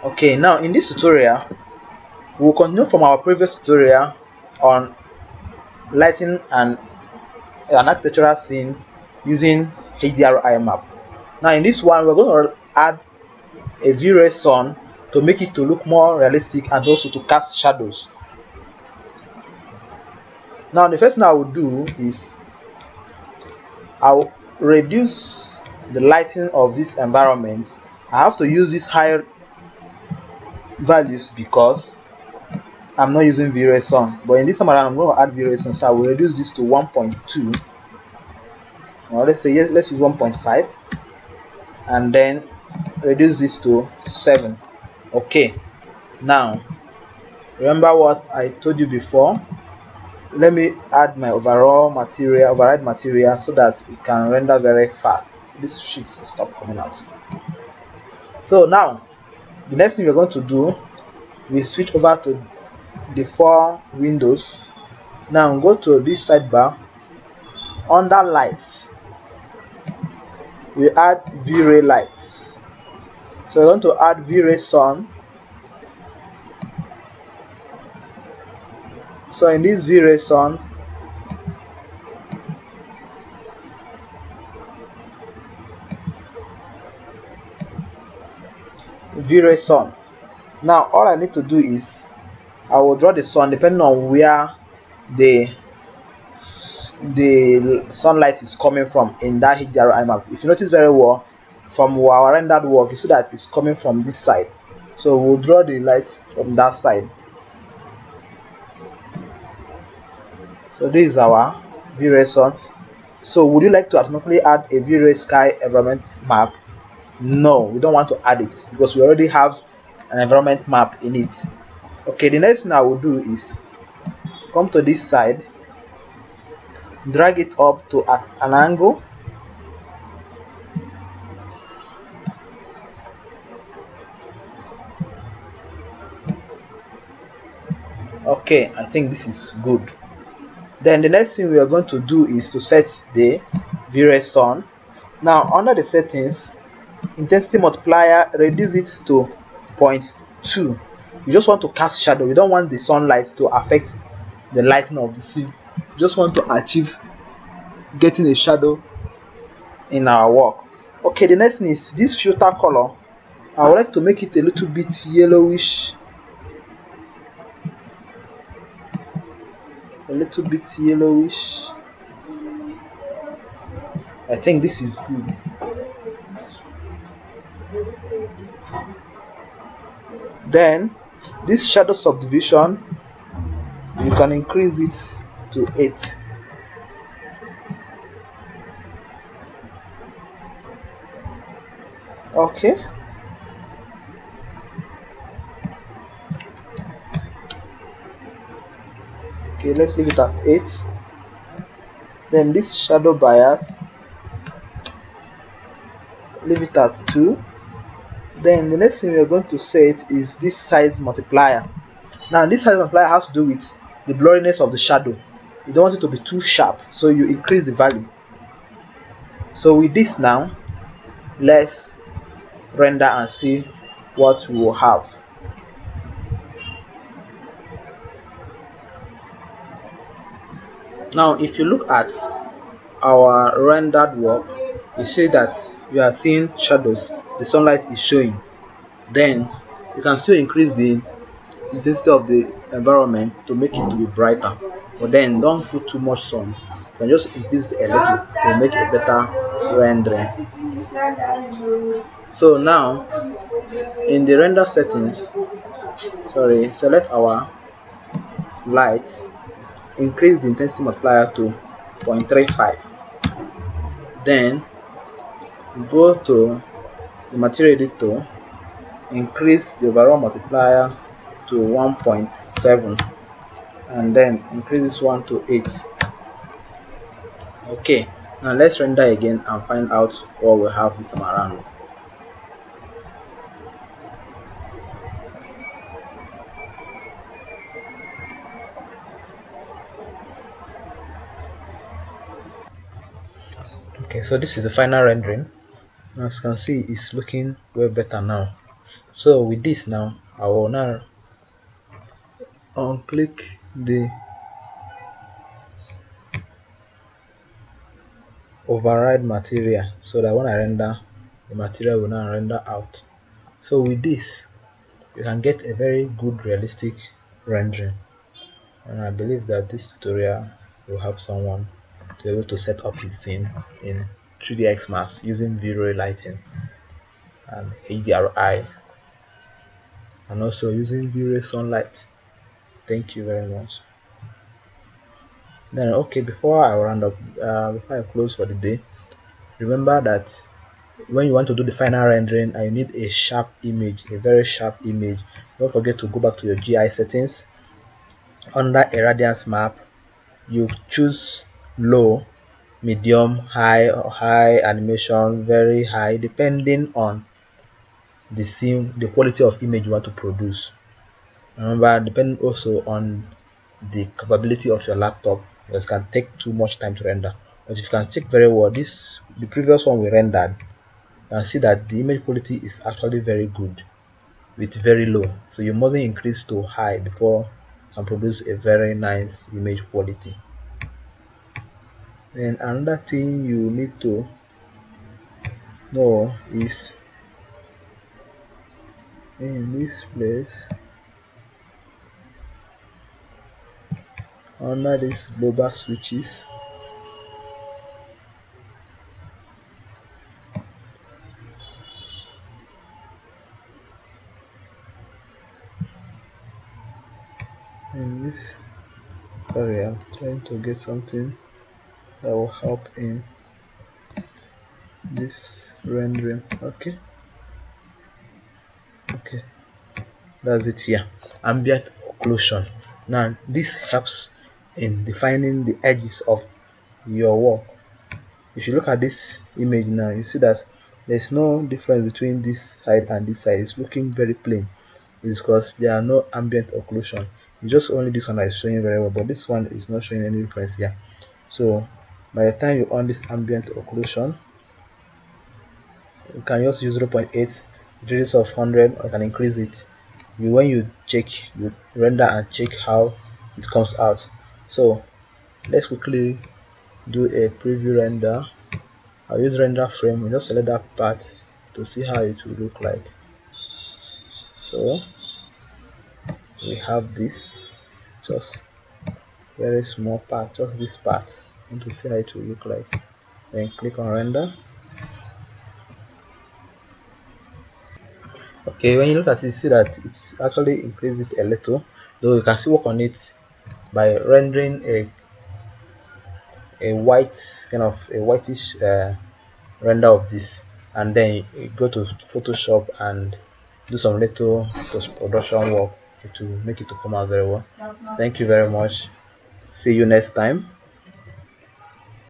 Okay, now in this tutorial we'll continue from our previous tutorial on lighting and an architectural scene using HDRI map. Now in this one we're going to add a V-Ray sun to make it to look more realistic and also to cast shadows. Now the first thing I will do is I will reduce the lighting of this environment. I have to use these higher values because I'm not using V-Ray sun, but in this time around I'm going to add V-Ray sun, so I will reduce this to 1.2, or let's say, yes, let's use 1.5, and then reduce this to 7. Okay, now remember what I told you before. Let me add my override material so that it can render very fast. This sheet will stop coming out. So now the next thing we're going to do, we switch over to the 4 windows. Now go to this sidebar. Under lights we add V-Ray lights, so we're going to add V-Ray sun. So in this V-Ray sun, now all I need to do is I will draw the sun depending on where the sunlight is coming from in that HDRI map. If you notice very well from our rendered work, you see that it's coming from this side, so we'll draw the light from that side. So this is our V-Ray sun. So would you like to automatically add a V-Ray sky environment map? No, we don't want to add it because we already have an environment map in it. Okay, the next thing I will do is come to this side, drag it up to at an angle, okay, I think this is good. Then the next thing we are going to do is to set the V-Ray sun. Now under the settings, intensity multiplier, reduce it to 0.2. We just want to cast shadow. We don't want the sunlight to affect the lighting of the scene. We just want to achieve getting a shadow in our work. Okay, the next thing is this filter color. I would like to make it a little bit yellowish, I think this is good. Then this shadow subdivision, you can increase it to 8. Okay, let's leave it at 8. Then this shadow bias, leave it at 2. Then the next thing we are going to set is this size multiplier. Now this size multiplier has to do with the blurriness of the shadow. You don't want it to be too sharp, so you increase the value. So with this now, let's render and see what we will have. Now if you look at our rendered work, you see that you are seeing shadows, the sunlight is showing. Then you can still increase the intensity of the environment to make it to be brighter, but then don't put too much sun. You can just increase it a little to make a better rendering. So now in the render settings, select our light, increase the intensity multiplier to 0.35. Then go to the material editor, increase the overall multiplier to 1.7, and then increase this one to 8. Okay, now let's render again and find out what we have this time around. Okay, so this is the final rendering. As you can see, it's looking way better now. So with this now, I will now unclick the override material so that when I render, the material will now render out. So with this, you can get a very good realistic rendering, and I believe that this tutorial will help someone to be able to set up his scene in 3dsmax using Vray lighting and HDRI, and also using Vray sunlight. Thank you very much. Then okay, before I round up, before I close for the day, remember that when you want to do the final rendering and you need a sharp image, a very sharp image, don't forget to go back to your GI settings. Under a radiance map, you choose low, medium, high, or high animation, very high, depending on the scene, the quality of image you want to produce. Remember, depending also on the capability of your laptop, because it can take too much time to render. But if you can check very well, the previous one we rendered, you can see that the image quality is actually very good with very low. So you mustn't increase to high before you can produce a very nice image quality. Then another thing you need to know is in this place, under these global switches, in this, sorry, I'm trying to get something that will help in this rendering. Okay, that's it here. Ambient occlusion. Now this helps in defining the edges of your work. If you look at this image now, you see that there's no difference between this side and this side. It's looking very plain. It's because there are no ambient occlusion. It's just only this one that is showing very well, but this one is not showing any difference here. So by the time you on this ambient occlusion, you can just use 0.8 radius of 100, or you can increase it. When you check, you render and check how it comes out. So let's quickly do a preview render. I'll use render frame. Just select that part to see how it will look like. So we have this just very small part, just this part, and to see how it will look like. Then click on render. Okay, when you look at it, you see that it's actually increased it a little, though you can still work on it by rendering a white, kind of a whitish render of this, and then you go to Photoshop and do some little post-production work to make it to come out very well. Thank you very much. See you next time.